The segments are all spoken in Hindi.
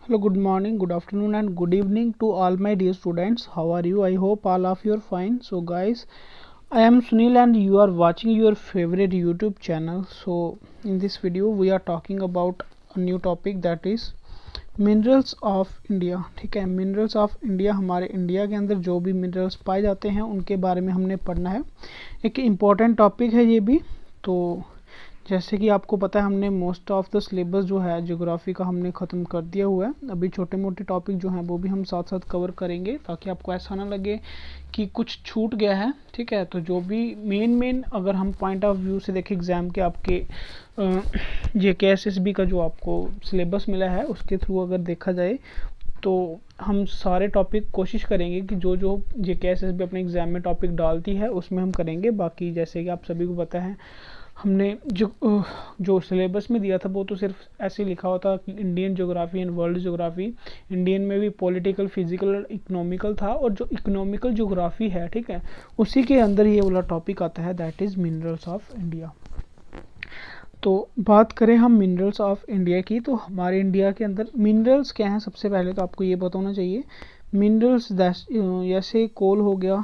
Hello, good morning, good afternoon, and good evening to all my dear students. How are you? I hope all of you are fine. So, guys, I am Sunil, and you are watching your favorite YouTube channel. So, in this video, we are talking about a new topic, that is minerals of India. ठीक है, मिनरल्स ऑफ इंडिया, हमारे इंडिया के अंदर जो भी मिनरल्स पाए जाते हैं उनके बारे में हमने पढ़ना है। एक इम्पॉर्टेंट टॉपिक है ये भी। तो जैसे कि आपको पता है, हमने मोस्ट ऑफ द सिलेबस जो है ज्योग्राफी का हमने ख़त्म कर दिया हुआ है। अभी छोटे मोटे टॉपिक जो हैं वो भी हम साथ साथ कवर करेंगे, ताकि आपको ऐसा ना लगे कि कुछ छूट गया है। ठीक है, तो जो भी मेन अगर हम पॉइंट ऑफ व्यू से देखें एग्ज़ाम के, आपके JKSSB का जो आपको सिलेबस मिला है उसके थ्रू अगर देखा जाए, तो हम सारे टॉपिक कोशिश करेंगे कि जो जो JKSSB अपने एग्ज़ाम में टॉपिक डालती है उसमें हम करेंगे। बाकी जैसे कि आप सभी को पता है, हमने जो सिलेबस में दिया था वो तो सिर्फ ऐसे लिखा हुआ था कि Indian geography and world geography. Indian में भी पॉलिटिकल, फिजिकल, इकोनॉमिकल था, और जो इकोनॉमिकल ज्योग्राफी है, ठीक है, उसी के अंदर ये वाला टॉपिक आता है, that is minerals of India. तो बात करें हम मिनरल्स ऑफ इंडिया की, तो हमारे इंडिया के अंदर मिनरल्स क्या हैं। सबसे पहले तो आपको ये पता होना चाहिए, मिनरल्स जैसे कोल हो गया,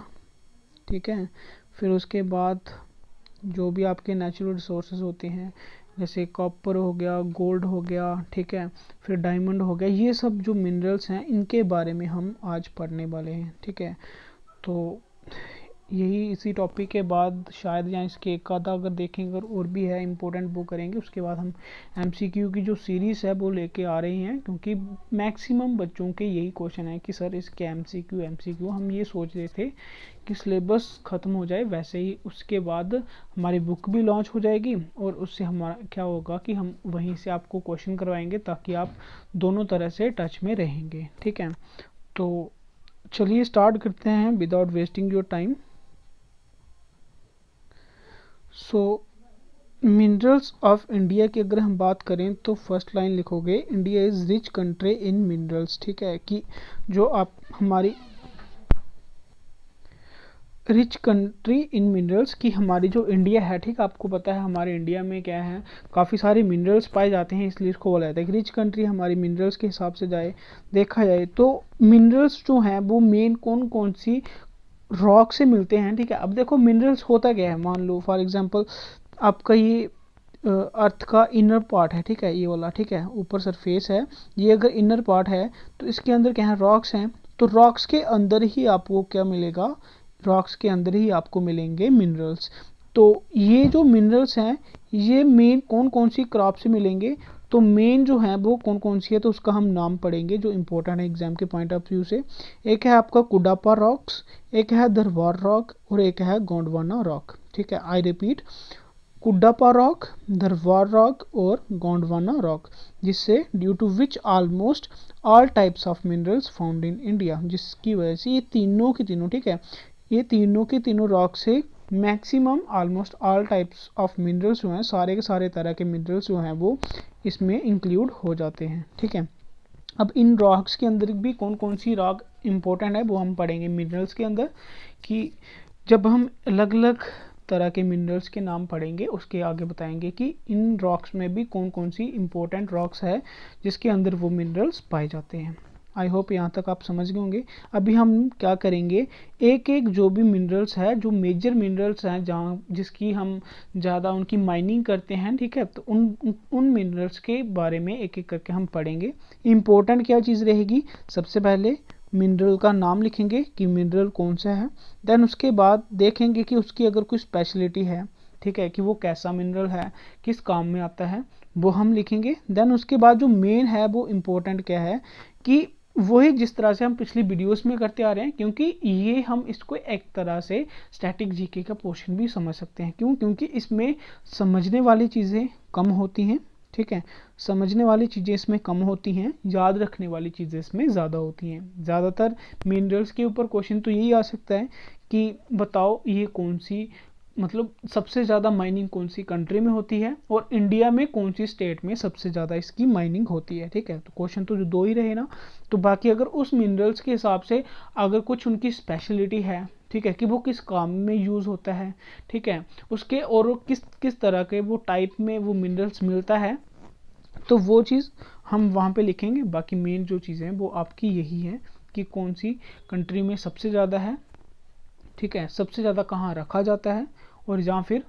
ठीक है, फिर उसके बाद जो भी आपके नेचुरल रिसोर्सेज होते हैं, जैसे कॉपर हो गया, गोल्ड हो गया, ठीक है, फिर डायमंड हो गया, ये सब जो मिनरल्स हैं इनके बारे में हम आज पढ़ने वाले हैं। ठीक है, तो यही इसी टॉपिक के बाद शायद, या इसके एक आधा अगर देखेंगे अगर और भी है इम्पोर्टेंट वो करेंगे। उसके बाद हम MCQ की जो सीरीज़ है वो लेके आ रहे हैं, क्योंकि मैक्सिमम बच्चों के यही क्वेश्चन है कि सर इसके MCQ हम ये सोच रहे थे कि सिलेबस ख़त्म हो जाए, वैसे ही उसके बाद हमारी बुक भी लॉन्च हो जाएगी, और उससे हमारा क्या होगा कि हम वहीं से आपको क्वेश्चन करवाएंगे, ताकि आप दोनों तरह से टच में रहेंगे। ठीक है, तो चलिए स्टार्ट करते हैं without wasting your time. So minerals of India की अगर हम बात करें, तो फर्स्ट लाइन लिखोगे, India is rich country in minerals. ठीक है, कि जो आप हमारी रिच कंट्री इन मिनरल्स की हमारी जो इंडिया है, ठीक, आपको पता है हमारे इंडिया में क्या है, काफ़ी सारे मिनरल्स पाए जाते हैं, इसलिए इसको बोला जाता है कि रिच कंट्री। हमारी मिनरल्स के हिसाब से देखा जाए तो मिनरल्स जो हैं वो मेन कौन कौन सी रॉक से मिलते हैं। ठीक है, अब देखो मिनरल्स होता क्या है, मान लो फॉर एग्जांपल आपका ये अर्थ का इनर पार्ट है, ठीक है, ये वाला, ठीक है, ऊपर सरफेस है, ये अगर इनर पार्ट है तो इसके अंदर क्या है, रॉक्स हैं। तो रॉक्स के अंदर ही आपको क्या मिलेगा, रॉक्स के अंदर ही आपको मिलेंगे मिनरल्स। तो ये जो मिनरल्स हैं ये मेन कौन कौन सी क्रॉप से मिलेंगे, तो मेन जो है वो कौन कौन सी है, तो उसका हम नाम पढ़ेंगे जो इंपॉर्टेंट है एग्जाम के पॉइंट ऑफ व्यू से। एक है आपका कुडापा रॉक्स, एक है दरबार रॉक, और एक है गोंडवाना रॉक। ठीक है, I repeat, Cuddapah rock, Dharwar rock और गोंडवाना रॉक, जिससे due to which almost all types of minerals found in India, जिसकी वजह से ये तीनों की तीनों, ठीक है, ये तीनों के तीनों रॉक से maximum almost all types of minerals जो हैं, सारे के सारे तरह के मिनरल्स जो हैं वो इसमें इंक्लूड हो जाते हैं। ठीक है, अब इन रॉक्स के अंदर भी कौन कौन सी रॉक इंपॉर्टेंट है वो हम पढ़ेंगे मिनरल्स के अंदर, कि जब हम अलग अलग तरह के मिनरल्स के नाम पढ़ेंगे उसके आगे बताएंगे कि इन रॉक्स में भी कौन कौन सी इंपॉर्टेंट रॉक्स है जिसके अंदर वो मिनरल्स पाए जाते हैं। आई होप यहाँ तक आप समझ गए होंगे। अभी हम क्या करेंगे, एक एक जो भी मिनरल्स है, जो मेजर मिनरल्स हैं, जहाँ जिसकी हम ज़्यादा उनकी माइनिंग करते हैं, ठीक है, तो उन मिनरल्स के बारे में एक एक करके हम पढ़ेंगे। इम्पोर्टेंट क्या चीज़ रहेगी, सबसे पहले मिनरल का नाम लिखेंगे कि मिनरल कौन सा है, देन उसके बाद देखेंगे कि उसकी अगर कोई स्पेशलिटी है, ठीक है, कि वो कैसा मिनरल है, किस काम में आता है, वो हम लिखेंगे। देन उसके बाद जो मेन है वो इम्पोर्टेंट क्या है, कि वही जिस तरह से हम पिछली वीडियोस में करते आ रहे हैं, क्योंकि ये हम इसको एक तरह से स्टैटिक जीके का पोर्शन भी समझ सकते हैं। क्यों, क्योंकि इसमें समझने वाली चीज़ें कम होती हैं। ठीक है, समझने वाली चीज़ें इसमें कम होती हैं, याद रखने वाली चीज़ें इसमें ज़्यादा होती हैं। ज़्यादातर मिनरल्स के ऊपर क्वेश्चन तो यही आ सकता है कि बताओ ये कौन सी, मतलब सबसे ज़्यादा माइनिंग कौन सी कंट्री में होती है, और इंडिया में कौन सी स्टेट में सबसे ज़्यादा इसकी माइनिंग होती है। ठीक है, तो क्वेश्चन तो जो दो ही रहे ना, तो बाकी अगर उस मिनरल्स के हिसाब से अगर कुछ उनकी स्पेशलिटी है, ठीक है, कि वो किस काम में यूज़ होता है, ठीक है, उसके और किस किस तरह के वो टाइप में वो मिनरल्स मिलता है, तो वो चीज़ हम वहाँ पे लिखेंगे। बाकी मेन जो चीज़ें हैं वो आपकी यही है कि कौन सी कंट्री में सबसे ज़्यादा है, ठीक है, सबसे ज़्यादा कहाँ रखा जाता है, और या फिर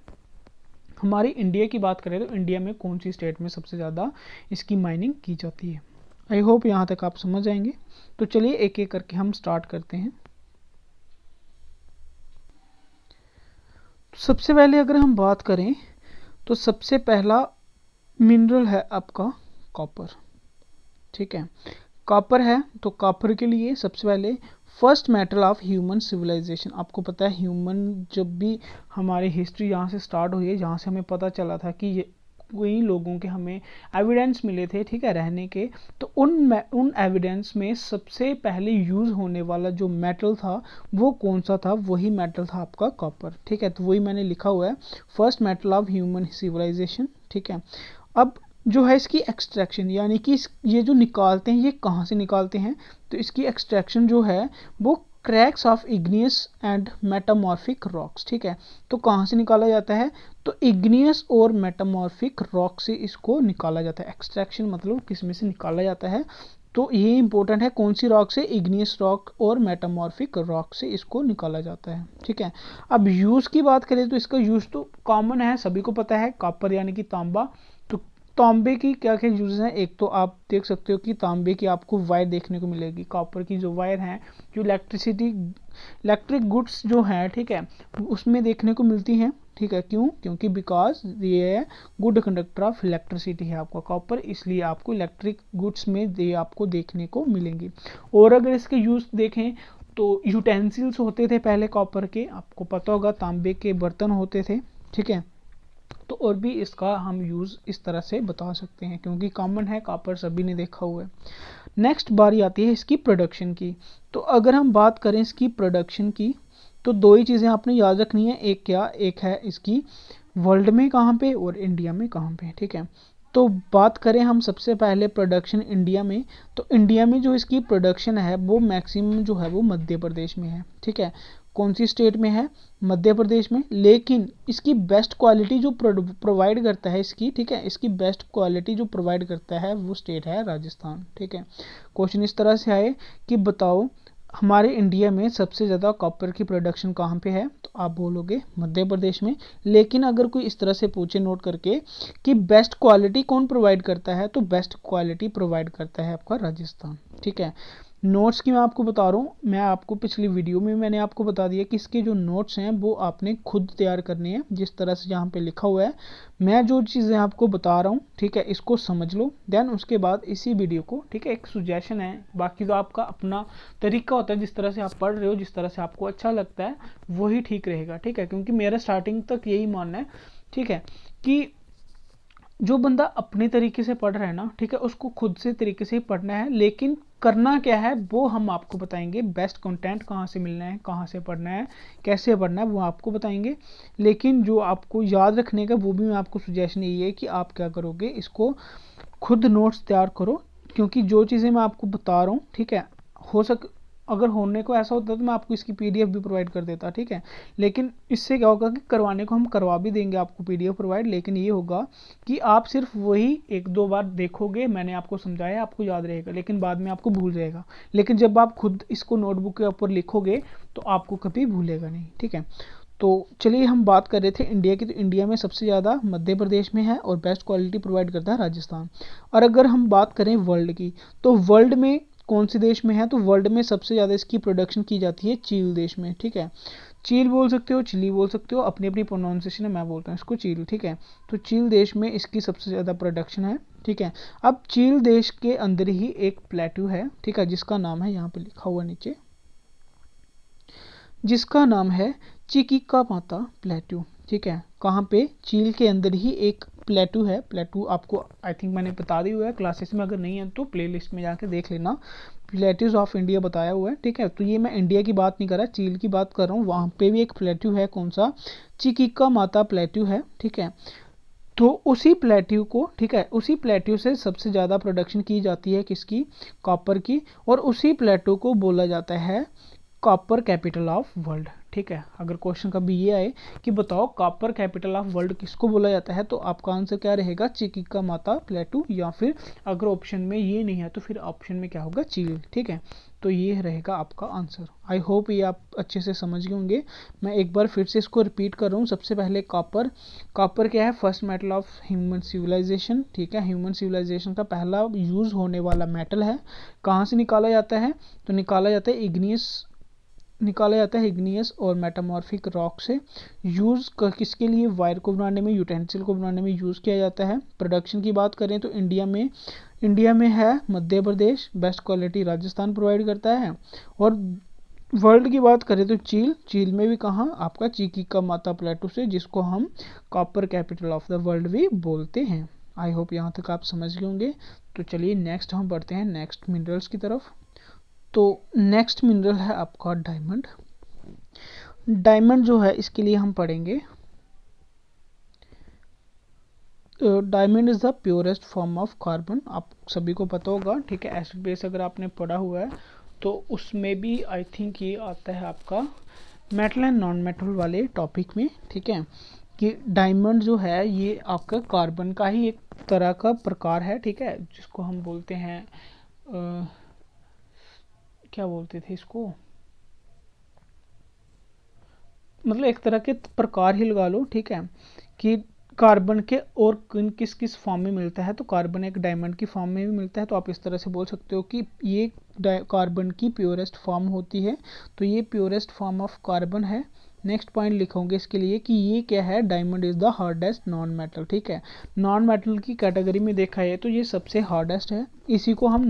हमारी इंडिया की बात करें तो इंडिया में कौन सी स्टेट में सबसे ज़्यादा इसकी माइनिंग की जाती है। आई होप यहाँ तक आप समझ जाएंगे। तो चलिए एक एक करके हम स्टार्ट करते हैं। सबसे पहले अगर हम बात करें तो सबसे पहला मिनरल है आपका कॉपर, ठीक है। कॉपर है तो कॉपर के लिए सबसे पहले first metal of human civilisation. आपको पता है ह्यूमन जब भी हमारी हिस्ट्री यहाँ से स्टार्ट हुई है, जहाँ से हमें पता चला था कि ये वही लोगों के हमें एविडेंस मिले थे, ठीक है, रहने के, तो उन एविडेंस में सबसे पहले यूज़ होने वाला जो मेटल था वो कौन सा था, वही मेटल था आपका कॉपर, ठीक है। तो वही मैंने लिखा हुआ है, first metal of human civilisation, ठीक है। अब जो है इसकी एक्सट्रैक्शन, यानी कि ये जो निकालते हैं ये कहाँ से निकालते हैं, तो इसकी एक्सट्रैक्शन जो है वो cracks of igneous and metamorphic rocks, ठीक है। तो कहाँ से निकाला जाता है, तो इग्नियस और मेटामॉर्फिक रॉक से इसको निकाला जाता है। एक्सट्रैक्शन मतलब किस में से निकाला जाता है, तो ये इंपॉर्टेंट है, कौन सी रॉक से, इग्नियस रॉक और मेटामॉर्फिक रॉक से इसको निकाला जाता है, ठीक है। अब यूज़ की बात करें तो इसका यूज़ तो कॉमन है, सभी को पता है, कॉपर यानी कि तांबा। तो तांबे की क्या क्या यूजेस हैं, एक तो आप देख सकते हो कि तांबे की आपको वायर देखने को मिलेगी, कॉपर की जो वायर हैं जो इलेक्ट्रिक गुड्स जो हैं, ठीक है, उसमें देखने को मिलती हैं, ठीक है। क्यों, क्योंकि बिकॉज ये गुड कंडक्टर ऑफ इलेक्ट्रिसिटी है आपका कॉपर, इसलिए आपको इलेक्ट्रिक गुड्स में ये आपको देखने को मिलेंगी। और अगर इसके यूज़ देखें तो यूटेंसिल्स होते थे पहले कॉपर के, आपको पता होगा तांबे के बर्तन होते थे, ठीक है। तो और भी इसका हम यूज़ इस तरह से बता सकते हैं, क्योंकि कॉमन है, कॉपर सभी ने देखा हुआ है। नेक्स्ट बारी आती है इसकी प्रोडक्शन की। तो अगर हम बात करें इसकी प्रोडक्शन की तो दो ही चीज़ें आपने याद रखनी है, एक क्या, एक है इसकी वर्ल्ड में कहाँ पे और इंडिया में कहाँ पे, ठीक है। तो बात करें हम सबसे पहले प्रोडक्शन इंडिया में, तो इंडिया में जो इसकी प्रोडक्शन है वो मैक्सिमम जो है वो मध्य प्रदेश में है, ठीक है। कौन सी स्टेट में है, मध्य प्रदेश में। लेकिन इसकी बेस्ट क्वालिटी जो प्रोवाइड करता है इसकी, ठीक है, इसकी बेस्ट क्वालिटी जो प्रोवाइड करता है वो स्टेट है राजस्थान, ठीक है। क्वेश्चन इस तरह से आए कि बताओ हमारे इंडिया में सबसे ज़्यादा कॉपर की प्रोडक्शन कहाँ पे है, तो आप बोलोगे मध्य प्रदेश में। लेकिन अगर कोई इस तरह से पूछे नोट करके कि बेस्ट क्वालिटी कौन प्रोवाइड करता है, तो बेस्ट क्वालिटी प्रोवाइड करता है आपका राजस्थान, ठीक है। नोट्स की मैं आपको बता रहा हूँ, मैं आपको पिछली वीडियो में मैंने आपको बता दिया कि इसके जो नोट्स हैं वो आपने खुद तैयार करने हैं, जिस तरह से यहाँ पे लिखा हुआ है। मैं जो चीज़ें आपको बता रहा हूँ, ठीक है, इसको समझ लो, देन उसके बाद इसी वीडियो को, ठीक है, एक सुजेशन है, बाकी तो आपका अपना तरीका होता है, जिस तरह से आप पढ़ रहे हो, जिस तरह से आपको अच्छा लगता है वही ठीक रहेगा, ठीक है। क्योंकि मेरा स्टार्टिंग तक यही मानना है, ठीक है, कि जो बंदा अपने तरीके से पढ़ रहा है ना, ठीक है, उसको खुद से तरीके से ही पढ़ना है। लेकिन करना क्या है वो हम आपको बताएंगे, बेस्ट कंटेंट कहाँ से मिलना है, कहाँ से पढ़ना है, कैसे पढ़ना है, वो आपको बताएंगे। लेकिन जो आपको याद रखने का वो भी मैं आपको सजेशन यही है कि आप क्या करोगे, इसको खुद नोट्स तैयार करो, क्योंकि जो चीज़ें मैं आपको बता रहा हूँ, ठीक है, हो सक अगर होने को ऐसा होता तो मैं आपको इसकी पीडीएफ भी प्रोवाइड कर देता, ठीक है। लेकिन इससे क्या होगा कि करवाने को हम करवा भी देंगे आपको पीडीएफ प्रोवाइड, लेकिन ये होगा कि आप सिर्फ वही एक दो बार देखोगे, मैंने आपको समझाया, आपको याद रहेगा, लेकिन बाद में आपको भूल जाएगा। लेकिन जब आप खुद इसको नोटबुक के ऊपर लिखोगे तो आपको कभी भूलेगा नहीं, ठीक है। तो चलिए हम बात कर रहे थे इंडिया की, तो इंडिया में सबसे ज़्यादा मध्य प्रदेश में है और बेस्ट क्वालिटी प्रोवाइड करता है राजस्थान। और अगर हम बात करें वर्ल्ड की, तो वर्ल्ड में कौन से देश में है, तो वर्ल्ड में सबसे ज़्यादा इसकी प्रोडक्शन की जाती है चील देश में, ठीक है। चील बोल सकते हो, चिली बोल सकते हो, अपनी अपनी प्रोनाउंसिएशन है, मैं बोलता हूँ इसको चील, ठीक है। तो चील देश में इसकी सबसे ज़्यादा प्रोडक्शन है, ठीक है। अब चील देश के अंदर ही एक प्लेट्यू है, ठीक है, जिसका नाम है, यहाँ पे लिखा हुआ नीचे, जिसका नाम है चिकिका माता प्लेट्यू, ठीक है। कहाँ पे, चील के अंदर ही एक प्लेट्यू है। प्लेट्यू आपको आई थिंक मैंने बता दी हुआ है क्लासेस में, अगर नहीं है तो प्लेलिस्ट में जाके देख लेना, प्लेट्यूज ऑफ इंडिया बताया हुआ है, ठीक है। तो ये मैं इंडिया की बात नहीं कर रहा, चील की बात कर रहा हूँ। वहाँ पे भी एक प्लेट्यू है, कौन सा, चिकिका माता प्लेट्यू है, ठीक है। तो उसी प्लेट्यू को, ठीक है, उसी प्लेट्यू से सबसे ज़्यादा प्रोडक्शन की जाती है किसकी, कॉपर की। और उसी प्लेट्यू को बोला जाता है कॉपर कैपिटल ऑफ वर्ल्ड, ठीक है। अगर क्वेश्चन कभी ये आए कि बताओ कॉपर कैपिटल ऑफ वर्ल्ड किसको बोला जाता है, तो आपका आंसर क्या रहेगा, चिकिका प्लेटू, या फिर अगर ऑप्शन में ये नहीं है तो फिर ऑप्शन में क्या होगा, चील। ठीक है, तो ये रहेगा आपका आंसर। आई होप ये आप अच्छे से समझ गए होंगे। मैं एक बार फिर से इसको रिपीट कर रहा हूँ। सबसे पहले कॉपर, कॉपर क्या है, first metal of human civilisation. ठीक है, ह्यूमन सिविलाइजेशन का पहला यूज होने वाला मेटल है। कहाँ से निकाला जाता है, तो निकाला जाता है इग्नियस और मेटामॉर्फिक रॉक से। यूज़ किसके लिए, वायर को बनाने में, यूटेंसिल को बनाने में यूज़ किया जाता है। प्रोडक्शन की बात करें तो इंडिया में है Madhya Pradesh, best quality Rajasthan provide करता है। और वर्ल्ड की बात करें तो चील में भी कहाँ, आपका चिकिका माता प्लेटू से, जिसको हम copper capital of the world भी बोलते हैं। आई होप यहाँ तक आप समझ गए होंगे। तो चलिए नेक्स्ट हम बढ़ते हैं नेक्स्ट मिनरल्स की तरफ। तो नेक्स्ट मिनरल है आपका डायमंड। डायमंड जो है इसके लिए हम पढ़ेंगे, diamond is the purest form of carbon. आप सभी को पता होगा, ठीक है। एसिड बेस अगर आपने पढ़ा हुआ है तो उसमें भी आई थिंक ये आता है आपका मेटल एंड नॉन मेटल वाले टॉपिक में, ठीक है, कि डायमंड जो है ये आपका कार्बन का ही एक तरह का प्रकार है, ठीक है, जिसको हम बोलते हैं क्या बोलते थे इसको, मतलब एक तरह के प्रकार ही लगा लो, ठीक है, कि कार्बन के और किस किस फॉर्म में मिलता है। तो कार्बन एक डायमंड की फॉर्म में भी मिलता है, तो आप इस तरह से बोल सकते हो कि ये कार्बन की प्योरेस्ट फॉर्म होती है। तो ये प्योरेस्ट फॉर्म ऑफ कार्बन है। नेक्स्ट पॉइंट लिखोगे इसके लिए कि ये क्या है, diamond is the hardest non metal. ठीक है, नॉन मेटल की कैटेगरी में देखा है तो ये सबसे हार्डेस्ट है। इसी को हम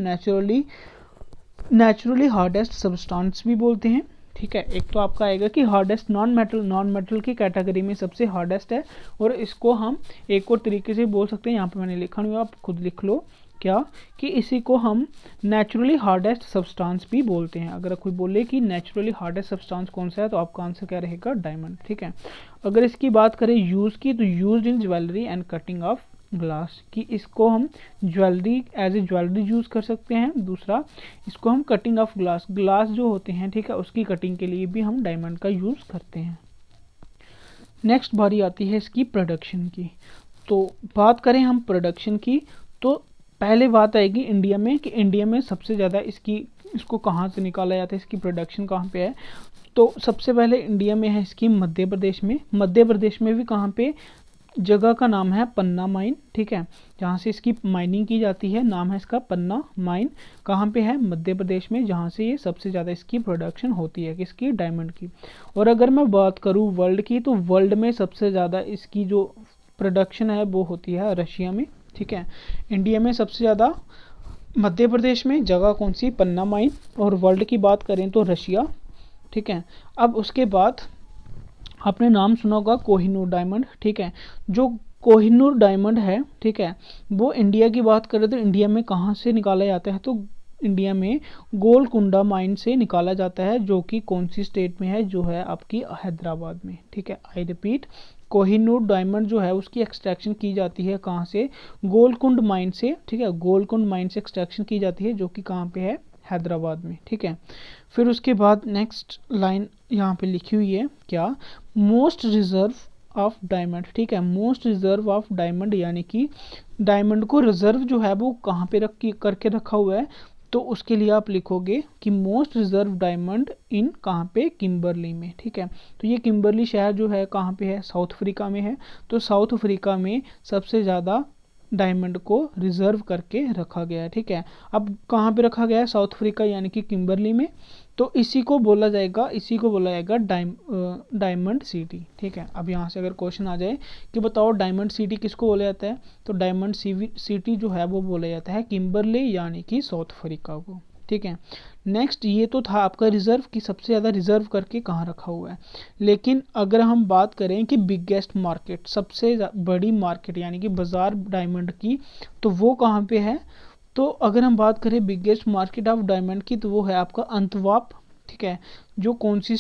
नेचुरली हार्डेस्ट सब्सटेंस भी बोलते हैं। ठीक है, एक तो आपका आएगा कि हार्डेस्ट नॉन मेटल की कैटेगरी में सबसे हार्डेस्ट है। और इसको हम एक और तरीके से बोल सकते हैं, यहाँ पे मैंने लिखा नहीं है, आप खुद लिख लो क्या, कि इसी को हम नेचुरली हार्डेस्ट सब्सटेंस भी बोलते हैं। अगर कोई बोले कि नेचुरली हार्डेस्ट सब्सटेंस कौन सा है, तो आपका आंसर क्या रहेगा, डायमंड। ठीक है, अगर इसकी बात करें यूज़ की, तो use in jewellery and cutting of glass, कि इसको हम jewellery as a jewellery use कर सकते हैं। दूसरा, इसको हम कटिंग ऑफ ग्लास जो होते हैं, ठीक है, उसकी कटिंग के लिए भी हम डायमंड का यूज़ करते हैं। नेक्स्ट बारी आती है इसकी प्रोडक्शन की। तो बात करें हम प्रोडक्शन की, तो पहले बात आएगी इंडिया में, कि इंडिया में सबसे ज़्यादा इसको कहाँ से निकाला जाता है, इसकी प्रोडक्शन कहाँ पे है। तो सबसे पहले इंडिया में है इसकी मध्य प्रदेश में भी कहाँ पे, जगह का नाम है पन्ना माइन। ठीक है, जहाँ से इसकी माइनिंग की जाती है, नाम है इसका पन्ना माइन। कहाँ पे है, मध्य प्रदेश में, जहाँ से ये सबसे ज़्यादा इसकी प्रोडक्शन होती है, किसकी, डायमंड की। और अगर मैं बात करूँ वर्ल्ड की, तो वर्ल्ड में सबसे ज़्यादा इसकी जो प्रोडक्शन है वो होती है रशिया में। ठीक है, इंडिया में सबसे ज़्यादा मध्य प्रदेश में, जगह कौन सी, पन्ना माइन। और वर्ल्ड की बात करें तो रशिया। ठीक है, अब उसके बाद आपने नाम सुना होगा कोहिनूर डायमंड। ठीक है, जो कोहिनूर डायमंड है, ठीक है, वो इंडिया की बात करें तो इंडिया में कहाँ से निकाला जाता है, तो इंडिया में गोलकुंडा माइन से निकाला जाता है, जो कि कौन सी स्टेट में है, जो है आपकी हैदराबाद में। ठीक है, आई रिपीट, कोहिनूर डायमंड जो है उसकी एक्सट्रैक्शन की जाती है कहाँ से, गोलकुंड माइन से। ठीक है, गोलकुंड माइन से एक्सट्रैक्शन की जाती है, जो कि कहाँ पे है, हैदराबाद में। ठीक है, फिर उसके बाद नेक्स्ट लाइन यहाँ पे लिखी हुई है क्या, मोस्ट रिजर्व ऑफ डायमंड। ठीक है, मोस्ट रिजर्व ऑफ डायमंड, यानी कि डायमंड को रिजर्व जो है वो कहाँ पे करके रखा हुआ है, तो उसके लिए आप लिखोगे कि मोस्ट रिजर्व डायमंड इन कहाँ पे, किम्बरली में। ठीक है, तो ये किम्बरली शहर जो है कहाँ पे है, साउथ अफ्रीका में है। तो साउथ अफ्रीका में सबसे ज़्यादा डायमंड को रिजर्व करके रखा गया है। ठीक है, अब कहाँ पे रखा गया है, साउथ अफ्रीका यानी कि किम्बरली में। तो इसी को बोला जाएगा डायमंड सिटी। ठीक है, अब यहाँ से अगर क्वेश्चन आ जाए कि बताओ डायमंड सिटी किसको बोला जाता है, तो डायमंड सिटी जो है वो बोला जाता है किम्बरली यानी कि साउथ अफ्रीका को। ठीक है, नेक्स्ट, ये तो था आपका रिजर्व की सबसे ज़्यादा रिजर्व करके कहाँ रखा हुआ है। लेकिन अगर हम बात करें कि बिगेस्ट मार्केट, सबसे बड़ी मार्केट यानी कि बाजार डायमंड की, तो वो कहाँ पे है, तो अगर हम बात करें बिगेस्ट मार्केट ऑफ डायमंड की, तो वो है आपका अंतवाप। ठीक है, जो कौन सी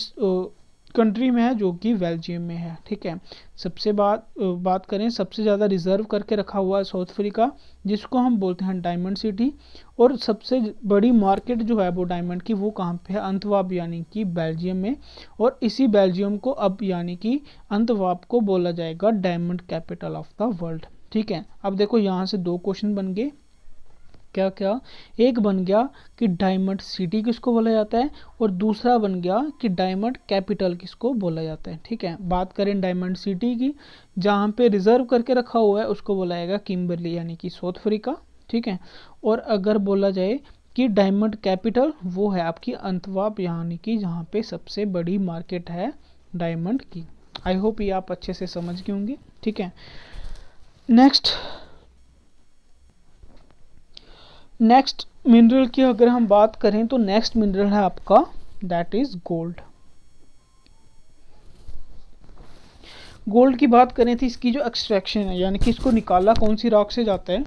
कंट्री में है, जो कि बेल्जियम में है। ठीक है, सबसे बात करें, सबसे ज़्यादा रिजर्व करके रखा हुआ है साउथ अफ्रीका, जिसको हम बोलते हैं डायमंड सिटी। और सबसे बड़ी मार्केट जो है वो डायमंड की, वो कहाँ पे है, अंतवाब यानी कि बेल्जियम में। और इसी बेल्जियम को अब यानी कि अंतवाब को बोला जाएगा diamond capital of the world. ठीक है, अब देखो यहाँ से दो क्वेश्चन बन गए, क्या क्या, एक बन गया कि डायमंड सिटी किसको बोला जाता है, और दूसरा बन गया कि डायमंड कैपिटल किसको बोला जाता है। ठीक है, बात करें डायमंड सिटी की, जहाँ पे रिजर्व करके रखा हुआ है उसको बोला जाएगा किम्बरली यानी कि साउथ अफ्रीका। ठीक है, और अगर बोला जाए कि डायमंड कैपिटल, वो है आपकी अंतवाब यानी कि जहाँ पे सबसे बड़ी मार्केट है डायमंड की। आई होप ये आप अच्छे से समझ गए होंगे। ठीक है, नेक्स्ट मिनरल की अगर हम बात करें तो नेक्स्ट मिनरल है आपका दैट इज गोल्ड। गोल्ड की बात करें तो इसकी जो एक्सट्रैक्शन है यानी कि इसको निकाला कौन सी रॉक से जाता है,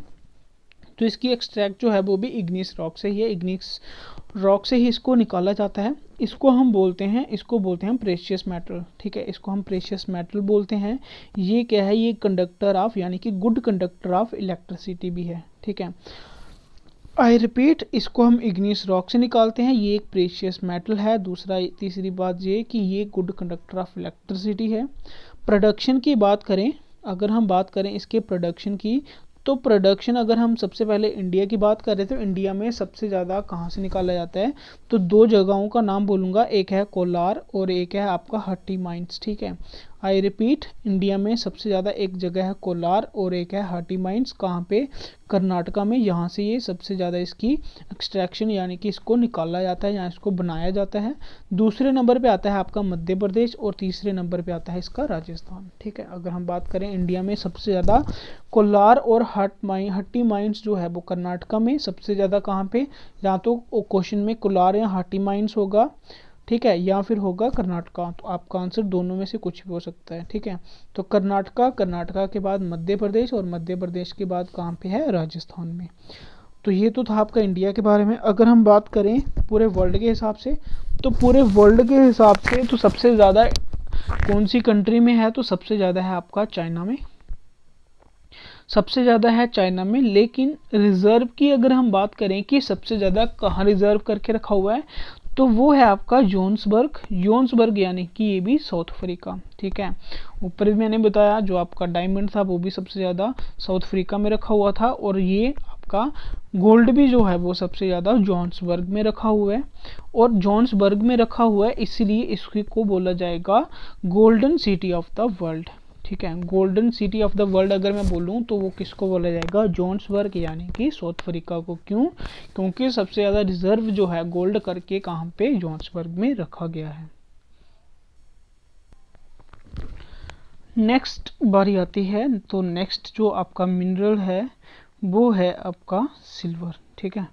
तो इसकी एक्सट्रैक्ट जो है वो भी इग्निस रॉक से ही है, इग्निस रॉक से ही इसको निकाला जाता है। इसको बोलते हैं प्रेशियस मेटल। ठीक है, इसको हम प्रेशियस मेटल बोलते हैं। ये क्या है, ये कंडक्टर ऑफ यानी कि गुड कंडक्टर ऑफ इलेक्ट्रिसिटी भी है। ठीक है, आई रिपीट, इसको हम इग्निस रॉक से निकालते हैं, ये एक प्रेशियस मेटल है। तीसरी बात ये कि ये गुड कंडक्टर ऑफ इलेक्ट्रिसिटी है। प्रोडक्शन की बात करें, अगर हम बात करें इसके प्रोडक्शन की, तो प्रोडक्शन अगर हम सबसे पहले इंडिया की बात करें तो इंडिया में सबसे ज़्यादा कहाँ से निकाला जाता है, तो दो जगहों का नाम बोलूँगा, एक है कोलार और एक है आपका हट्टी माइंस। ठीक है, आई रिपीट, इंडिया में सबसे ज़्यादा एक जगह है कोलार और एक है हट्टी माइंस, कहाँ पे, कर्नाटका में। यहाँ से ये सबसे ज़्यादा इसकी एक्सट्रैक्शन यानी कि इसको निकाला जाता है या इसको बनाया जाता है। दूसरे नंबर पे आता है आपका मध्य प्रदेश और तीसरे नंबर पे आता है इसका राजस्थान। ठीक है, अगर हम बात करें इंडिया में सबसे ज़्यादा कोलार और हट्टी माइंस जो है वो कर्नाटका में सबसे ज़्यादा, कहाँ पे, या तो क्वेश्चन में कोलार या हट्टी माइंस होगा, ठीक है, या फिर होगा कर्नाटका, तो आपका आंसर दोनों में से कुछ भी हो सकता है। ठीक है, तो कर्नाटका के बाद मध्य प्रदेश और मध्य प्रदेश के बाद कहाँ पे है, राजस्थान में। तो ये तो था आपका इंडिया के बारे में। अगर हम बात करें पूरे वर्ल्ड के हिसाब से, तो पूरे वर्ल्ड के हिसाब से तो सबसे ज़्यादा कौन सी कंट्री में है, तो सबसे ज़्यादा है आपका चाइना में, सबसे ज़्यादा है चाइना में। लेकिन रिजर्व की अगर हम बात करें कि सबसे ज़्यादा कहाँ रिजर्व करके रखा हुआ है, तो वो है आपका जोन्सबर्ग यानी कि ये भी साउथ अफ्रीका। ठीक है, ऊपर भी मैंने बताया जो आपका डायमंड था वो भी सबसे ज़्यादा साउथ अफ्रीका में रखा हुआ था, और ये आपका गोल्ड भी जो है वो सबसे ज़्यादा जोन्सबर्ग में रखा हुआ है। और जोन्सबर्ग में रखा हुआ है इसलिए इसको बोला जाएगा golden city of the world. ठीक है, golden city of the world अगर मैं बोलूँ तो वो किसको बोला जाएगा, जोन्सबर्ग यानी कि साउथ अफ्रीका को। क्यों, क्योंकि सबसे ज़्यादा रिजर्व जो है गोल्ड करके कहाँ पे, जोन्सबर्ग में रखा गया है। नेक्स्ट बारी आती है, तो नेक्स्ट जो आपका मिनरल है वो है आपका सिल्वर। ठीक है,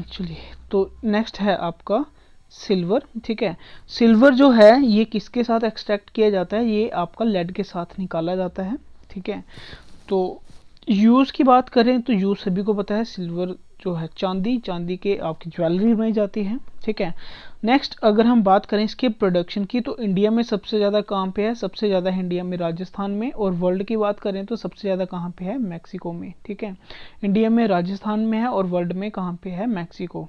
चलिए, तो नेक्स्ट है आपका सिल्वर। ठीक है, सिल्वर जो है ये किसके साथ एक्सट्रैक्ट किया जाता है, ये आपका लेड के साथ निकाला जाता है। ठीक है, तो यूज़ की बात करें तो यूज़ सभी को पता है, सिल्वर जो है चांदी के आपकी ज्वेलरी बनाई जाती है। ठीक है, नेक्स्ट अगर हम बात करें इसके प्रोडक्शन की, तो इंडिया में सबसे ज़्यादा कहाँ पे है, सबसे ज़्यादा है इंडिया में राजस्थान में। और वर्ल्ड की बात करें तो सबसे ज़्यादा कहाँ पे है, मैक्सिको में। ठीक है, इंडिया में राजस्थान में है और वर्ल्ड में कहाँ पे है, मैक्सिको।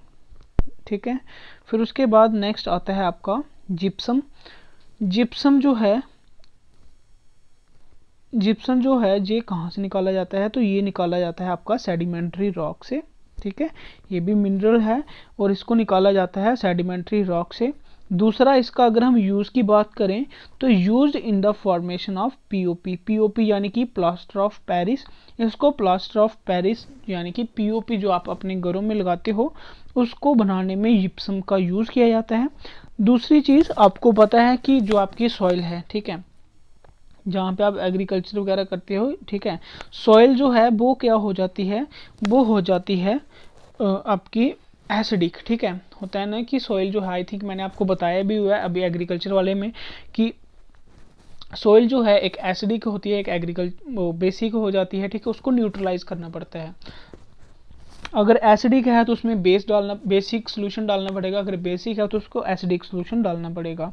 ठीक है, फिर उसके बाद नेक्स्ट आता है आपका जिप्सम। जिप्सम जो है ये कहाँ से निकाला जाता है, तो ये निकाला जाता है आपका सेडिमेंट्री रॉक से। ठीक है, ये भी मिनरल है और इसको निकाला जाता है सेडिमेंट्री रॉक से। दूसरा इसका अगर हम यूज़ की बात करें तो used in the formation of POP यानी कि प्लास्टर ऑफ पेरिस। इसको प्लास्टर ऑफ पेरिस यानी कि पीओपी जो आप अपने घरों में लगाते हो उसको बनाने में जिप्सम का यूज़ किया जाता है। दूसरी चीज़ आपको पता है कि जो आपकी सॉइल है, ठीक है, जहाँ पे आप एग्रीकल्चर वगैरह करते हो, ठीक है, सॉइल जो है वो क्या हो जाती है, वो हो जाती है आपकी एसिडिक। ठीक है, होता है ना कि सॉइल जो है, आई थिंक मैंने आपको बताया भी हुआ है अभी एग्रीकल्चर वाले में कि सॉइल जो है एक एसिडिक होती है, एक बेसिक हो जाती है। ठीक है, उसको न्यूट्रलाइज करना पड़ता है। अगर एसिडिक है तो उसमें बेसिक सोल्यूशन डालना पड़ेगा, अगर बेसिक है तो उसको एसिडिक सोल्यूशन डालना पड़ेगा।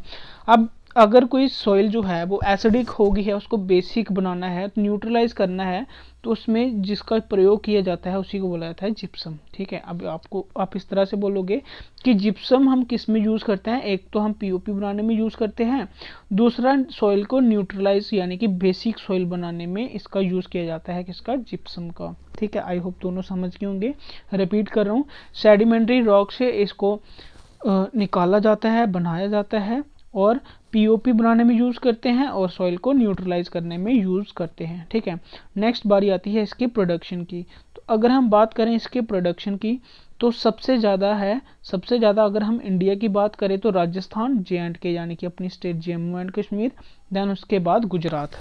अब अगर कोई सॉइल जो है वो एसिडिक हो गई है, उसको बेसिक बनाना है, तो न्यूट्रलाइज करना है, तो उसमें जिसका प्रयोग किया जाता है उसी को बोला जाता है जिप्सम। ठीक है, अब आप इस तरह से बोलोगे कि जिप्सम हम किस में यूज़ करते हैं, एक तो हम पीओपी बनाने में यूज़ करते हैं, दूसरा सॉइल को न्यूट्रलाइज यानी कि बेसिक सॉइल बनाने में इसका यूज़ किया जाता है, किसका, जिप्सम का। ठीक है, आई होप दोनों समझ गए होंगे। रिपीट कर रहा हूँ, सेडिमेंट्री रॉक से इसको निकाला जाता है, बनाया जाता है, और पीओपी बनाने में यूज़ करते हैं, और सॉइल को न्यूट्रलाइज करने में यूज़ करते हैं। ठीक है, नेक्स्ट बारी आती है इसकी प्रोडक्शन की। तो अगर हम बात करें इसके प्रोडक्शन की, तो सबसे ज़्यादा अगर हम इंडिया की बात करें तो राजस्थान, जे&के यानी कि अपनी state Jammu and Kashmir, then उसके बाद गुजरात।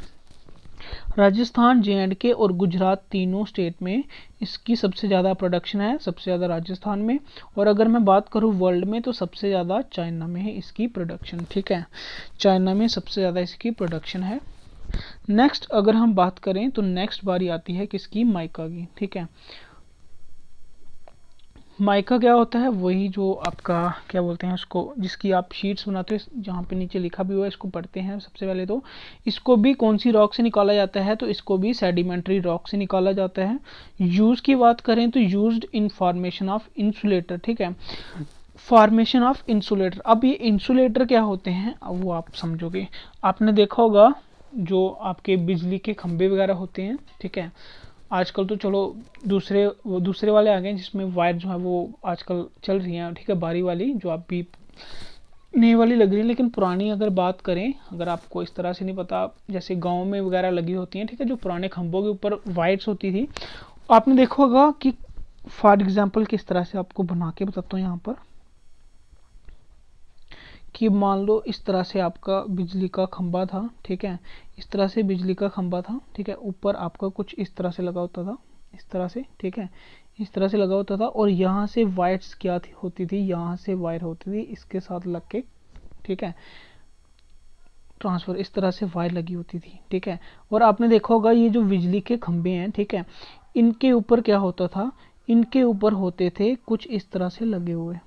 राजस्थान, जे&के और गुजरात तीनों स्टेट में इसकी सबसे ज़्यादा प्रोडक्शन है, सबसे ज़्यादा राजस्थान में। और अगर मैं बात करूँ वर्ल्ड में तो सबसे ज़्यादा चाइना में है इसकी प्रोडक्शन। ठीक है, चाइना में सबसे ज़्यादा इसकी प्रोडक्शन है। नेक्स्ट अगर हम बात करें तो नेक्स्ट बारी आती है किसकी, माइका की। ठीक है, माइका क्या होता है, वही जो आपका क्या बोलते हैं उसको, जिसकी आप शीट्स बनाते हो, जहाँ पे नीचे लिखा भी हुआ है, इसको पढ़ते हैं सबसे पहले। तो इसको भी कौन सी रॉक से निकाला जाता है, तो इसको भी सेडिमेंट्री रॉक से निकाला जाता है। यूज़ की बात करें तो used in formation of insulator. ठीक है, फॉर्मेशन ऑफ इंसुलेटर। अब ये इंसुलेटर क्या होते हैं अब वो आप समझोगे। आपने देखा होगा जो आपके बिजली के खंभे वगैरह होते हैं, ठीक है, आजकल तो चलो दूसरे वाले आ गए जिसमें वायर जो है वो आजकल चल रही हैं। ठीक है, बारी वाली जो आप भी नई वाली लग रही है, लेकिन पुरानी अगर बात करें, अगर आपको इस तरह से नहीं पता, जैसे गांव में वगैरह लगी होती हैं, ठीक है, जो पुराने खंभों के ऊपर वायर्स होती थी, आपने देखा होगा कि फॉर एग्जांपल किस तरह से आपको बना के बताता हूँ यहाँ पर, कि मान लो इस तरह से आपका बिजली का खंभा था। ठीक है, इस तरह से बिजली का खंभा था। ठीक है, ऊपर आपका कुछ इस तरह से लगा होता था, इस तरह से। ठीक है, इस तरह से लगा होता था, और यहाँ से वायर्स क्या होती थी, यहाँ से वायर होती थी इसके साथ लग के। ठीक है, ट्रांसफर इस तरह से वायर लगी होती थी। ठीक है, और आपने देखा होगा ये जो बिजली के खंभे हैं, ठीक है, इनके ऊपर क्या होता था, इनके ऊपर होते थे कुछ इस तरह से लगे हुए।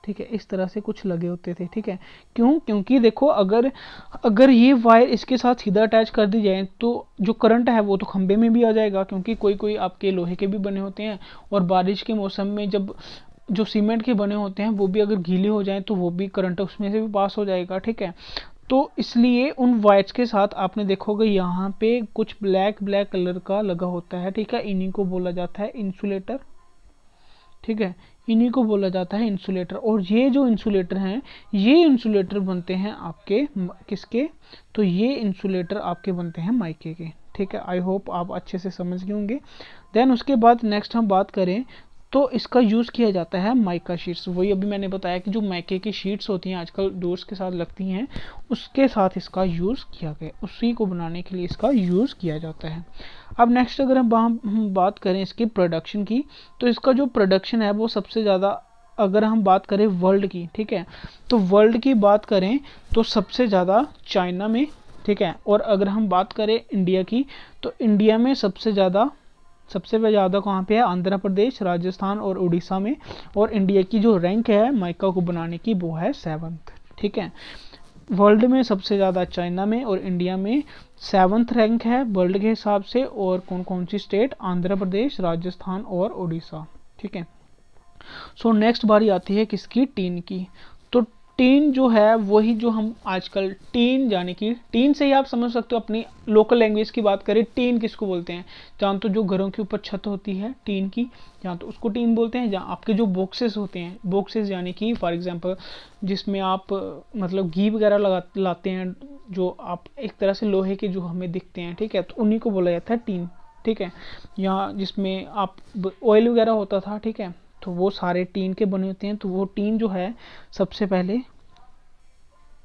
ठीक है, इस तरह से कुछ लगे होते थे। ठीक है, क्यों, क्योंकि देखो अगर ये वायर इसके साथ सीधा अटैच कर दी जाए तो जो करंट है वो तो खंबे में भी आ जाएगा, क्योंकि कोई कोई आपके लोहे के भी बने होते हैं, और बारिश के मौसम में जब जो सीमेंट के बने होते हैं वो भी अगर गीले हो जाएं तो वो भी करंट उसमें से भी पास हो जाएगा। ठीक है, तो इसलिए उन वायर्स के साथ आपने देखोगे यहाँ पे कुछ ब्लैक कलर का लगा होता है। ठीक है, इन्हीं को बोला जाता है इंसुलेटर। ठीक है, इन्हीं को बोला जाता है इंसुलेटर। और ये जो इंसुलेटर हैं, ये इंसुलेटर बनते हैं आपके किसके, तो ये इंसुलेटर आपके बनते हैं माइके के। ठीक है, आई होप आप अच्छे से समझ गए होंगे। देन उसके बाद नेक्स्ट हम बात करें तो इसका यूज़ किया जाता है माइका शीट्स। वही अभी मैंने बताया कि जो माइके की शीट्स होती हैं आजकल डोर्स के साथ लगती हैं, उसके साथ इसका यूज़ किया गया, उसी को बनाने के लिए इसका यूज़ किया जाता है। अब नेक्स्ट अगर हम बात करें इसकी प्रोडक्शन की, तो इसका जो प्रोडक्शन है वो सबसे ज़्यादा, अगर हम बात करें वर्ल्ड की, ठीक है, तो वर्ल्ड की बात करें तो सबसे ज़्यादा चाइना में। ठीक है, और अगर हम बात करें इंडिया की, तो इंडिया में सबसे ज़्यादा कहाँ पे है, आंध्र प्रदेश, राजस्थान और उड़ीसा में। और इंडिया की जो रैंक है माइका को बनाने की वो है 7th। ठीक है, वर्ल्ड में सबसे ज़्यादा चाइना में, और इंडिया में 7th रैंक है वर्ल्ड के हिसाब से। और कौन कौन सी स्टेट, आंध्र प्रदेश, राजस्थान और उड़ीसा। ठीक है, सो नेक्स्ट बारी आती है किसकी, टीन की। तो टीन जो है वही जो हम आजकल टीन, यानी कि टीन से ही आप समझ सकते हो, अपनी लोकल लैंग्वेज की बात करें टीन किसको बोलते हैं, जहाँ तो जो घरों के ऊपर छत होती है टीन की, जहाँ तो उसको टीन बोलते हैं। जहाँ आपके जो बॉक्सेस होते हैं, बॉक्सेस यानी कि फॉर एग्जांपल जिसमें आप मतलब घी वगैरह लाते हैं, जो आप एक तरह से लोहे के जो हमें दिखते हैं। ठीक है, तो उन्हीं को बोला जाता है टीन। ठीक है, यहाँ जिसमें आप ऑयल वगैरह होता था, ठीक है, तो वो सारे टीन के बने होते हैं। तो वो टीन जो है सबसे पहले,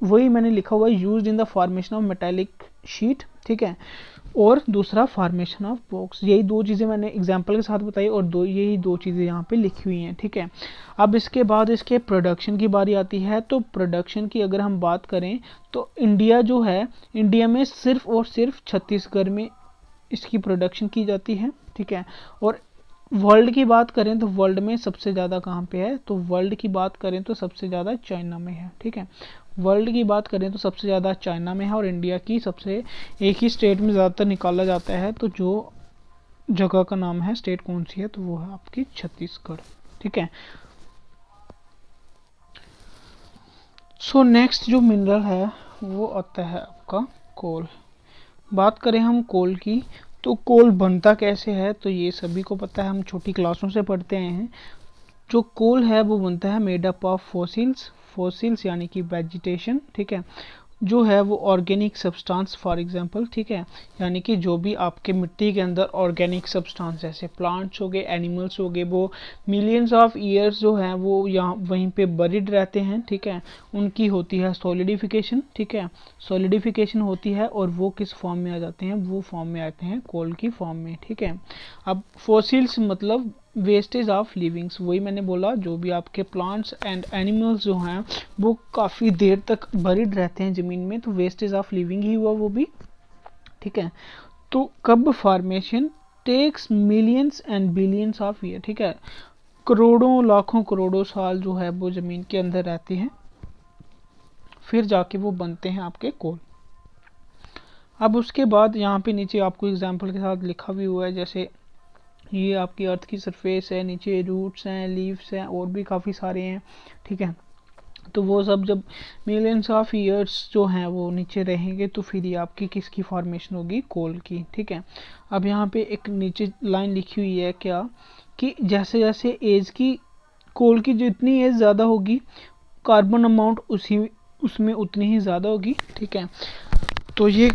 वही मैंने लिखा हुआ है, used in the formation of metallic sheet. ठीक है, और दूसरा फॉर्मेशन ऑफ बॉक्स। यही दो चीज़ें मैंने एग्जांपल के साथ बताई, और यही दो चीज़ें यहाँ पे लिखी हुई हैं। ठीक है, अब इसके बाद इसके प्रोडक्शन की बारी आती है। तो प्रोडक्शन की अगर हम बात करें तो इंडिया जो है, इंडिया में सिर्फ और सिर्फ छत्तीसगढ़ में इसकी प्रोडक्शन की जाती है, ठीक है। और वर्ल्ड की बात करें तो वर्ल्ड में सबसे ज़्यादा कहाँ पे है, तो वर्ल्ड की बात करें तो सबसे ज़्यादा चाइना में है, ठीक है। वर्ल्ड की बात करें तो सबसे ज़्यादा चाइना में है, और इंडिया की सबसे एक ही स्टेट में ज़्यादातर निकाला जाता है, तो जो जगह का नाम है, स्टेट कौन सी है, तो वो है आपकी छत्तीसगढ़, ठीक है। सो नेक्स्ट जो मिनरल है वो आता है आपका कोल। बात करें हम कोल की, तो कोल बनता कैसे है, तो ये सभी को पता है, हम छोटी क्लासों से पढ़ते आए हैं। जो कोल है वो बनता है मेड अप ऑफ फोसिल्स यानी कि वेजिटेशन, ठीक है। जो है वो ऑर्गेनिक सब्सटेंस फॉर एग्जांपल, ठीक है, यानी कि जो भी आपके मिट्टी के अंदर ऑर्गेनिक सब्सटेंस जैसे प्लांट्स हो गए, एनिमल्स हो गए, वो मिलियंस ऑफ ईयर्स जो है वो यहाँ वहीं पे बरीड रहते हैं, ठीक है। उनकी होती है सॉलिडिफिकेशन, ठीक है, सॉलिडिफिकेशन होती है, और वो किस फॉर्म में आ जाते हैं, वो फॉर्म में आते हैं कोल की फॉर्म में, ठीक है। अब फोसिल्स मतलब वेस्टेज ऑफ लिविंग्स, वही मैंने बोला, जो भी आपके प्लांट्स एंड एनिमल्स जो हैं वो काफ़ी देर तक बरीड रहते हैं ज़मीन में, तो वेस्टेज ऑफ लिविंग ही हुआ वो भी, ठीक है। तो कब formation takes millions and billions of year, ठीक है, करोड़ों लाखों करोड़ों साल जो है वो ज़मीन के अंदर रहते हैं, फिर जाके वो बनते हैं आपके कोल। अब उसके बाद यहाँ पे नीचे आपको एग्जाम्पल के साथ लिखा भी हुआ है, जैसे ये आपकी अर्थ की सरफेस है, नीचे रूट्स हैं, लीव्स हैं, और भी काफ़ी सारे हैं, ठीक है। तो वो सब जब मिलियंस ऑफ ईयर्स जो हैं वो नीचे रहेंगे, तो फिर ये आपकी किसकी फॉर्मेशन होगी, कोल की, ठीक है। अब यहाँ पे एक नीचे लाइन लिखी हुई है क्या, कि जैसे जैसे एज की, कोल की जितनी एज ज़्यादा होगी, कार्बन अमाउंट उसमें उतनी ही ज़्यादा होगी, ठीक है। तो ये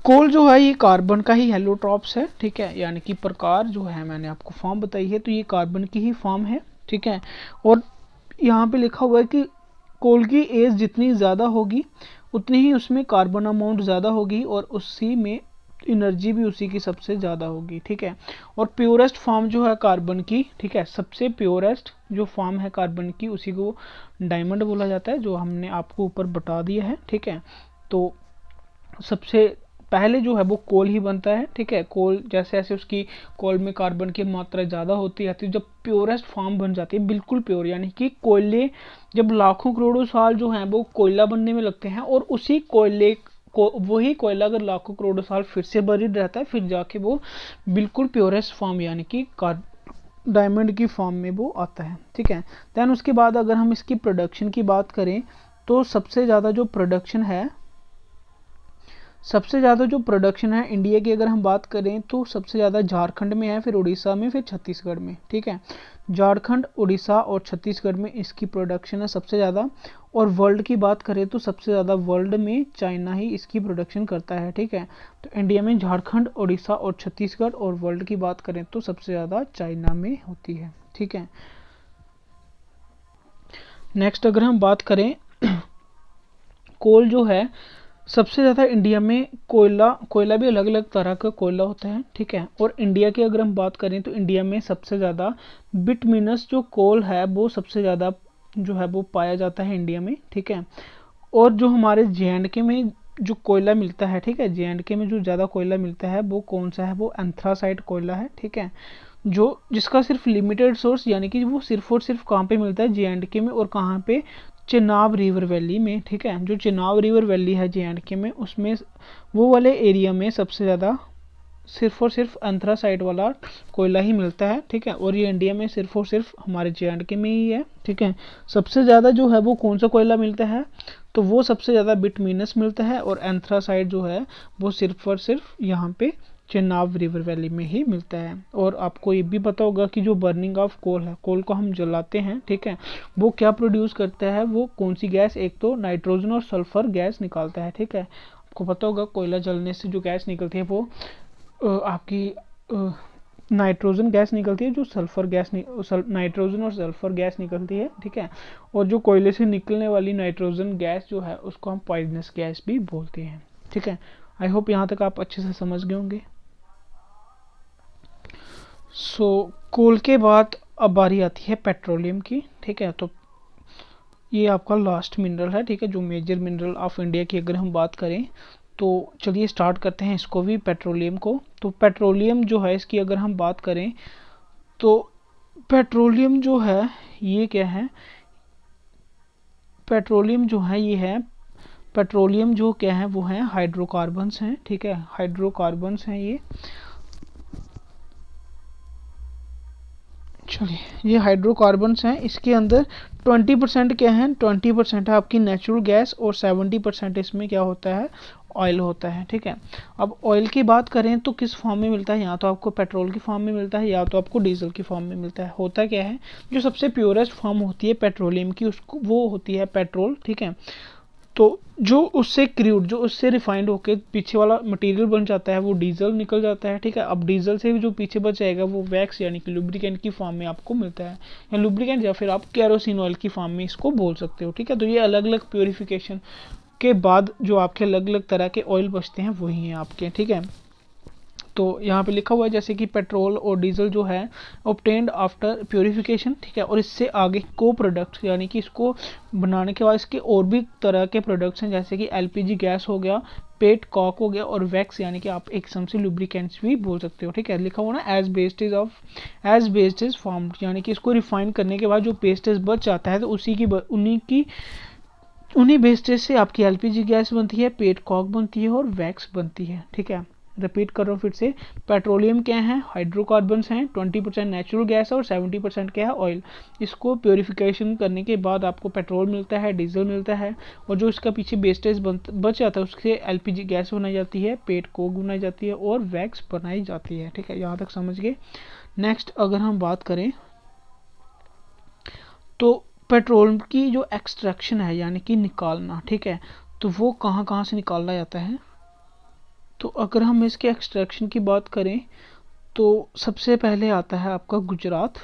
कोल जो है ये कार्बन का ही हेलोट्रॉप्स है, ठीक है, यानी कि प्रकार जो है मैंने आपको फॉर्म बताई है, तो ये कार्बन की ही फॉर्म है, ठीक है। और यहाँ पे लिखा हुआ है कि कोल की एज जितनी ज़्यादा होगी उतनी ही उसमें कार्बन अमाउंट ज़्यादा होगी, और उसी में एनर्जी भी उसी की सबसे ज़्यादा होगी, ठीक है। और प्योरेस्ट फॉर्म जो है कार्बन की, ठीक है, सबसे प्योरेस्ट जो फॉर्म है कार्बन की, उसी को डायमंड बोला जाता है, जो हमने आपको ऊपर बता दिया है, ठीक है। तो सबसे पहले जो है वो कोल ही बनता है, ठीक है। कोल जैसे जैसे उसकी कोल में कार्बन की मात्रा ज़्यादा होती है, तो जब प्योरेस्ट फॉर्म बन जाती है, बिल्कुल प्योर, यानी कि कोयले जब लाखों करोड़ों साल जो हैं वो कोयला बनने में लगते हैं, और उसी कोयले को, वही कोयला अगर लाखों करोड़ों साल फिर से बरीड रहता है, फिर जाके वो बिल्कुल प्योरेस्ट फॉर्म यानी कि डायमंड की फॉर्म में वो आता है, ठीक है। दैन उसके बाद अगर हम इसकी प्रोडक्शन की बात करें, तो सबसे ज़्यादा जो प्रोडक्शन है इंडिया की अगर हम बात करें, तो सबसे ज़्यादा झारखंड में है, फिर उड़ीसा में, फिर छत्तीसगढ़ में, ठीक है। झारखंड, उड़ीसा और छत्तीसगढ़ में इसकी प्रोडक्शन है सबसे ज़्यादा। और वर्ल्ड की बात करें तो सबसे ज़्यादा वर्ल्ड में चाइना ही इसकी प्रोडक्शन करता है, ठीक है। तो इंडिया में झारखंड, उड़ीसा और छत्तीसगढ़, और वर्ल्ड की बात करें तो सबसे ज़्यादा चाइना में होती है, ठीक है। नेक्स्ट अगर हम बात करें, कोल जो है सबसे ज़्यादा इंडिया में कोयला भी अलग अलग तरह का कोयला होता है, ठीक है। और इंडिया की अगर हम बात करें तो इंडिया में सबसे ज़्यादा बिटमिनस जो कोल है वो सबसे ज़्यादा जो है वो पाया जाता है इंडिया में, ठीक है। और जो हमारे जे में जो कोयला मिलता है, ठीक है, जे में जो ज़्यादा कोयला मिलता है वो कौन सा है, वो एंथ्रासाइट कोयला है, ठीक है। जो जिसका सिर्फ लिमिटेड सोर्स, यानी कि वो सिर्फ और सिर्फ कहाँ पे मिलता है, जे में, और कहाँ पे, चेनाब रिवर वैली में, ठीक है। जो चेनाब रिवर वैली है जे में, उसमें वो वाले एरिया में सबसे ज़्यादा सिर्फ और सिर्फ एंथ्रासाइट वाला कोयला ही मिलता है, ठीक है। और ये इंडिया में सिर्फ और सिर्फ हमारे जे में ही है, ठीक है। सबसे ज़्यादा जो है वो कौन सा कोयला मिलता है, तो वो सबसे ज़्यादा बिटमिनस मिलता है, और एंथ्रासाइट जो है वो सिर्फ और सिर्फ यहाँ पे चेनाब रिवर वैली में ही मिलता है। और आपको ये भी पता होगा कि जो बर्निंग ऑफ कोल है, कोल को हम जलाते हैं, ठीक है, वो क्या प्रोड्यूस करता है, वो कौन सी गैस, एक तो नाइट्रोजन और सल्फर गैस निकालता है, ठीक है। आपको पता होगा कोयला जलने से जो गैस निकलती है वो आपकी नाइट्रोजन गैस निकलती है, जो सल्फर गैस नाइट्रोजन और सल्फर गैस निकलती है, ठीक है। और जो कोयले से निकलने वाली नाइट्रोजन गैस जो है उसको हम पॉइजनस गैस भी बोलते हैं, ठीक है। आई होप यहाँ तक आप अच्छे से समझ गए होंगे। कोल के बाद अब बारी आती है पेट्रोलियम की, ठीक है। तो ये आपका लास्ट मिनरल है, ठीक है, जो मेजर मिनरल ऑफ इंडिया की अगर हम बात करें, तो चलिए स्टार्ट करते हैं इसको भी, पेट्रोलियम को। तो पेट्रोलियम जो है इसकी अगर हम बात करें तो पेट्रोलियम जो है ये क्या है, पेट्रोलियम जो है ये है, पेट्रोलियम जो क्या है वो है हाइड्रोकार्बन्स हैं, ठीक है, हाइड्रोकार्बन्स हैं ये। चलिए ये हाइड्रोकार्बन्स हैं, इसके अंदर 20% क्या है, 20% है आपकी नेचुरल गैस और 70% इसमें क्या होता है, ऑयल होता है, ठीक है। अब ऑयल की बात करें तो किस फॉर्म में मिलता है, या तो आपको पेट्रोल की फॉर्म में मिलता है या तो आपको डीजल की फॉर्म में मिलता है। होता क्या है, जो सबसे प्योरेस्ट फॉर्म होती है पेट्रोलियम की उसको वो होती है पेट्रोल, ठीक है। तो जो उससे क्रूड, जो उससे रिफाइंड होके पीछे वाला मटेरियल बन जाता है वो डीजल निकल जाता है, ठीक है। अब डीजल से भी जो पीछे बच जाएगा वो वैक्स यानी कि लुब्रिकेंट की फॉर्म में आपको मिलता है, या लुब्रिकेंट या फिर आप केरोसिन ऑयल की फॉर्म में इसको बोल सकते हो, ठीक है। तो ये अलग अलग प्योरीफिकेशन के बाद जो आपके अलग अलग तरह के ऑयल बचते हैं वही हैं आपके, ठीक है। तो यहाँ पे लिखा हुआ है जैसे कि पेट्रोल और डीजल जो है ऑब्टेन्ड आफ्टर प्योरीफिकेशन, ठीक है। और इससे आगे को प्रोडक्ट्स यानी कि इसको बनाने के बाद इसके और भी तरह के प्रोडक्ट्स हैं, जैसे कि एलपीजी गैस हो गया, पेट कॉक हो गया और वैक्स यानी कि आप एक किस्म से लुब्रिकेंट्स भी बोल सकते हो, ठीक है। लिखा हुआ ना एज बेस्ड इज फॉर्म्ड, यानी कि इसको रिफाइन करने के बाद जो पेस्टेज बच जाता है तो उन्हीं वेस्टेज से आपकी एलपीजी गैस बनती है, पेट कॉक बनती है और वैक्स बनती है, ठीक है। रिपीट कर रहा हूँ फिर से, पेट्रोलियम क्या है, हाइड्रोकार्बन्स हैं, 20% नेचुरल गैस है और 70% क्या है, ऑयल। इसको प्योरीफिकेशन करने के बाद आपको पेट्रोल मिलता है, डीजल मिलता है, और जो इसका पीछे वेस्टेज बच जाता है उससे एलपीजी गैस बनाई जाती है, पेट कोक बनाई जाती है और वैक्स बनाई जाती है, ठीक है। यहाँ तक समझ गए। नेक्स्ट अगर हम बात करें तो पेट्रोल की जो एक्सट्रैक्शन है यानी कि निकालना, ठीक है, तो वो कहाँ कहाँ से निकाला जाता है। तो अगर हम इसके एक्सट्रैक्शन की बात करें तो सबसे पहले आता है आपका गुजरात।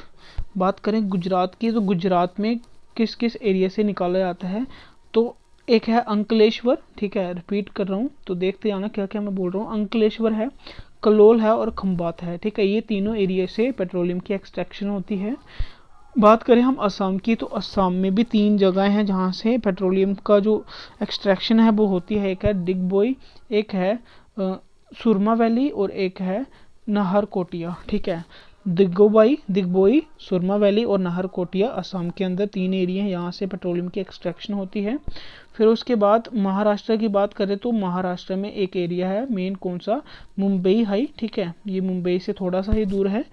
बात करें गुजरात की तो गुजरात में किस किस एरिया से निकाला जाता है, तो एक है अंकलेश्वर, ठीक है, रिपीट कर रहा हूँ तो देखते आना क्या क्या मैं बोल रहा हूँ। अंकलेश्वर है, कलोल है और खंबात है, ठीक है। ये तीनों एरिया से पेट्रोलियम की एक्सट्रैक्शन होती है। बात करें हम असम की तो असम में भी 3 जगह हैं जहाँ से पेट्रोलियम का जो एक्सट्रैक्शन है वो होती है। एक है डिगबोई, एक है सुरमा वैली और एक है नाहरकोटिया, ठीक है। दिग्बोई, सुरमा वैली और नाहरकोटिया असम के अंदर 3 एरिया हैं, यहाँ से पेट्रोलियम की एक्सट्रैक्शन होती है। फिर उसके बाद महाराष्ट्र की बात करें तो महाराष्ट्र में एक एरिया है मेन, कौन सा, मुंबई हाई, ठीक है। ये मुंबई से थोड़ा सा ही दूर है,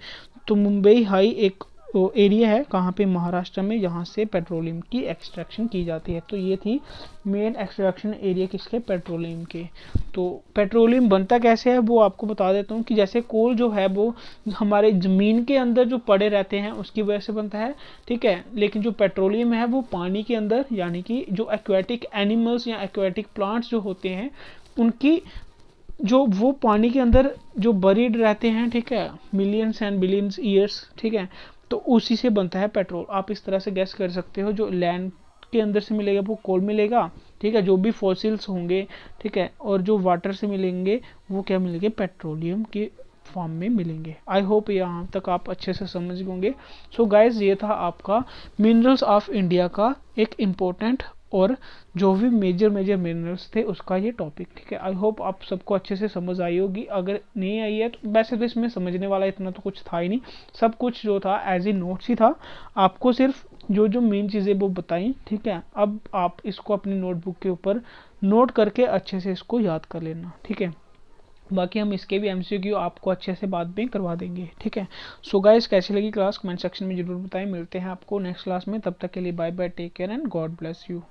तो मुंबई हाई एक एरिया है कहाँ पे, महाराष्ट्र में, यहाँ से पेट्रोलियम की एक्सट्रैक्शन की जाती है। तो ये थी मेन एक्सट्रैक्शन एरिया किसके, पेट्रोलियम के। तो पेट्रोलियम बनता कैसे है वो आपको बता देता हूँ कि जैसे कोल जो है वो हमारे ज़मीन के अंदर जो पड़े रहते हैं उसकी वजह से बनता है, ठीक है। लेकिन जो पेट्रोलियम है वो पानी के अंदर यानी कि जो एक्वेटिक एनिमल्स या एक्वेटिक प्लांट्स जो होते हैं उनकी जो वो पानी के अंदर जो बरीड रहते हैं, ठीक है, मिलियंस एंड बिलियंस ईयर्स, ठीक है। तो उसी से बनता है पेट्रोल। आप इस तरह से गैस कर सकते हो, जो लैंड के अंदर से मिलेगा वो कोल मिलेगा, ठीक है, जो भी फॉसिल्स होंगे, ठीक है, और जो वाटर से मिलेंगे वो क्या मिलेंगे, पेट्रोलियम के फॉर्म में मिलेंगे। आई होप यहाँ तक आप अच्छे से समझ होंगे। सो गाइज ये था आपका मिनरल्स ऑफ इंडिया का एक इम्पोर्टेंट और जो भी मेजर मिनरल्स थे उसका ये टॉपिक, ठीक है। आई होप आप सबको अच्छे से समझ आई होगी। अगर नहीं आई है तो वैसे तो इसमें समझने वाला इतना तो कुछ था ही नहीं, सब कुछ जो था एज ए नोट्स ही था, आपको सिर्फ जो जो मेन चीज़ें वो बताई, ठीक है। अब आप इसको अपनी नोटबुक के ऊपर नोट करके अच्छे से इसको याद कर लेना, ठीक है। बाकी हम इसके भी एमसीक्यू आपको अच्छे से बाद में करवा देंगे, ठीक है। सो गाइस कैसी लगी क्लास कमेंट सेक्शन में जरूर बताएं। मिलते हैं आपको नेक्स्ट क्लास में, तब तक के लिए bye bye, take care and God bless you.